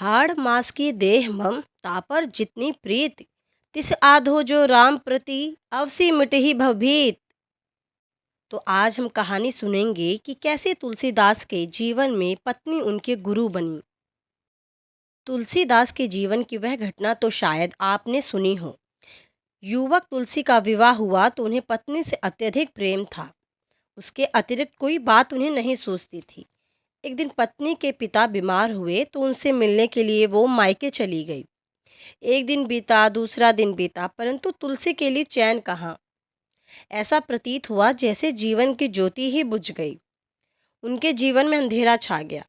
हाड़ मास की देह मम तापर जितनी प्रीत, तिस आधो जो राम प्रति अवसी मिटहि भवभीत। तो आज हम कहानी सुनेंगे कि कैसे तुलसीदास के जीवन में पत्नी उनके गुरु बनी। तुलसीदास के जीवन की वह घटना तो शायद आपने सुनी हो। युवक तुलसी का विवाह हुआ तो उन्हें पत्नी से अत्यधिक प्रेम था। उसके अतिरिक्त कोई बात उन्हें नहीं सोचती थी। एक दिन पत्नी के पिता बीमार हुए तो उनसे मिलने के लिए वो मायके चली गई। एक दिन बीता, दूसरा दिन बीता, परंतु तुलसी के लिए चैन कहाँ। ऐसा प्रतीत हुआ जैसे जीवन की ज्योति ही बुझ गई। उनके जीवन में अंधेरा छा गया।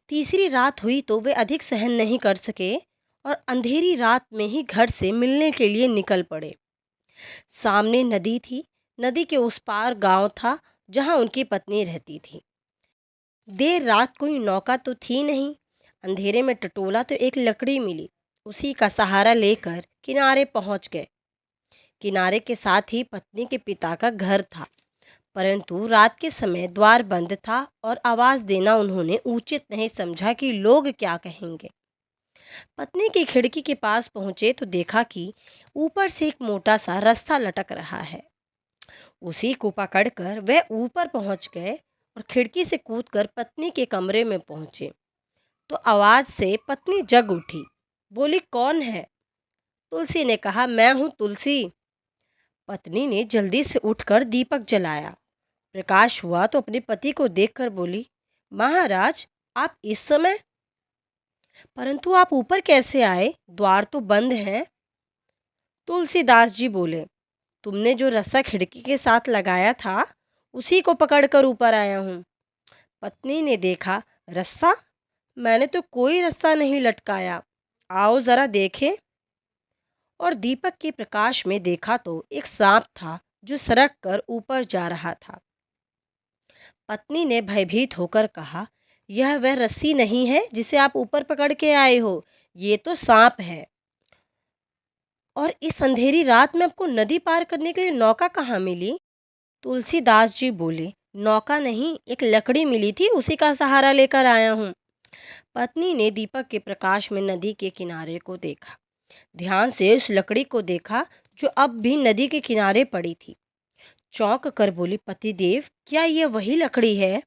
तीसरी रात हुई तो वे अधिक सहन नहीं कर सके और अंधेरी रात में ही घर से मिलने के लिए निकल पड़े। सामने नदी थी। नदी के उस पार गांव था जहां उनकी पत्नी रहती थी। देर रात कोई नौका तो थी नहीं। अंधेरे में टटोला तो एक लकड़ी मिली। उसी का सहारा लेकर किनारे पहुंच गए। किनारे के साथ ही पत्नी के पिता का घर था, परंतु रात के समय द्वार बंद था और आवाज़ देना उन्होंने उचित नहीं समझा कि लोग क्या कहेंगे। पत्नी की खिड़की के पास पहुंचे तो देखा कि ऊपर से एक मोटा सा रास्ता लटक रहा है। उसी को पकड़कर वे ऊपर पहुंच गए और खिड़की से कूदकर पत्नी के कमरे में पहुंचे तो आवाज़ से पत्नी जग उठी। बोली, कौन है? तुलसी ने कहा, मैं हूँ तुलसी। पत्नी ने जल्दी से उठकर दीपक जलाया। प्रकाश हुआ तो अपने पति को देखकर बोली, महाराज, आप इस समय? परंतु आप ऊपर कैसे आए? द्वार तो बंद है। तुलसीदास जी बोले, तुमने जो रस्सा खिड़की के साथ लगाया था उसी को पकड़कर ऊपर आया हूँ। पत्नी ने देखा, रस्सा? मैंने तो कोई रस्सा नहीं लटकाया। आओ ज़रा देखें। और दीपक के प्रकाश में देखा तो एक सांप था जो सरक कर ऊपर जा रहा था। पत्नी ने भयभीत होकर कहा, यह वह रस्सी नहीं है जिसे आप ऊपर पकड़ के आए हो, ये तो सांप है। और इस अंधेरी रात में आपको नदी पार करने के लिए नौका कहाँ मिली? तुलसीदास जी बोले, नौका नहीं, एक लकड़ी मिली थी, उसी का सहारा लेकर आया हूँ। पत्नी ने दीपक के प्रकाश में नदी के किनारे को देखा। ध्यान से उस लकड़ी को देखा जो अब भी नदी के किनारे पड़ी थी। चौंक कर बोली, पतिदेव, क्या यह वही लकड़ी है?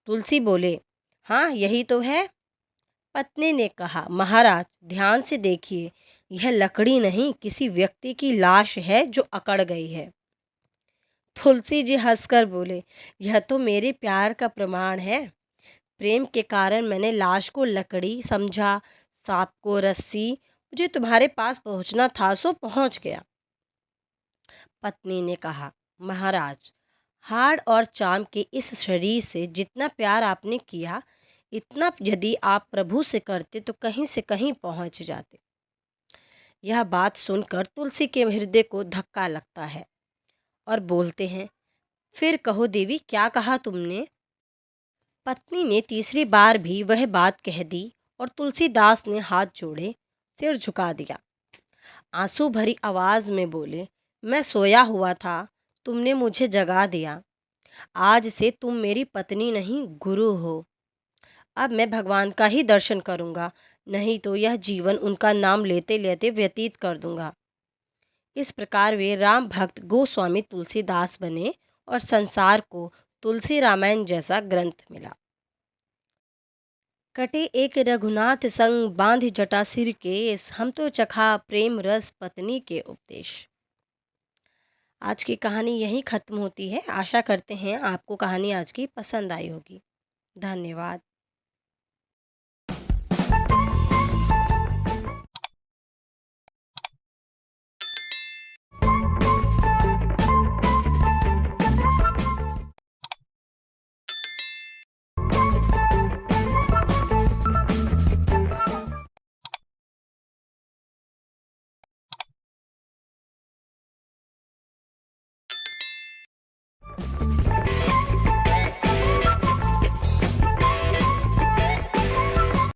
तुलसी बोले, हाँ, यही तो है। पत्नी ने कहा, महाराज, ध्यान से देखिए, यह लकड़ी नहीं, किसी व्यक्ति की लाश है जो अकड़ गई है। तुलसी जी हंसकर बोले, यह तो मेरे प्यार का प्रमाण है। प्रेम के कारण मैंने लाश को लकड़ी समझा, सांप को रस्सी। मुझे तुम्हारे पास पहुंचना था सो पहुंच गया। पत्नी ने कहा, महाराज, हाड़ और चाम के इस शरीर से जितना प्यार आपने किया, इतना यदि आप प्रभु से करते तो कहीं से कहीं पहुंच जाते। यह बात सुनकर तुलसी के हृदय को धक्का लगता है और बोलते हैं, फिर कहो देवी, क्या कहा तुमने? पत्नी ने तीसरी बार भी वह बात कह दी और तुलसीदास ने हाथ जोड़े, सिर झुका दिया। आंसू भरी आवाज़ में बोले, मैं सोया हुआ था, तुमने मुझे जगा दिया। आज से तुम मेरी पत्नी नहीं, गुरु हो। अब मैं भगवान का ही दर्शन करूँगा, नहीं तो यह जीवन उनका नाम लेते लेते व्यतीत कर दूँगा। इस प्रकार वे राम भक्त गोस्वामी तुलसीदास बने और संसार को तुलसी रामायण जैसा ग्रंथ मिला। कटे एक रघुनाथ संग बांधि जटा सिर केस, हम तो चखा प्रेम रस पत्नी के उपदेश। आज की कहानी यहीं ख़त्म होती है। आशा करते हैं आपको कहानी आज की पसंद आई होगी। धन्यवाद।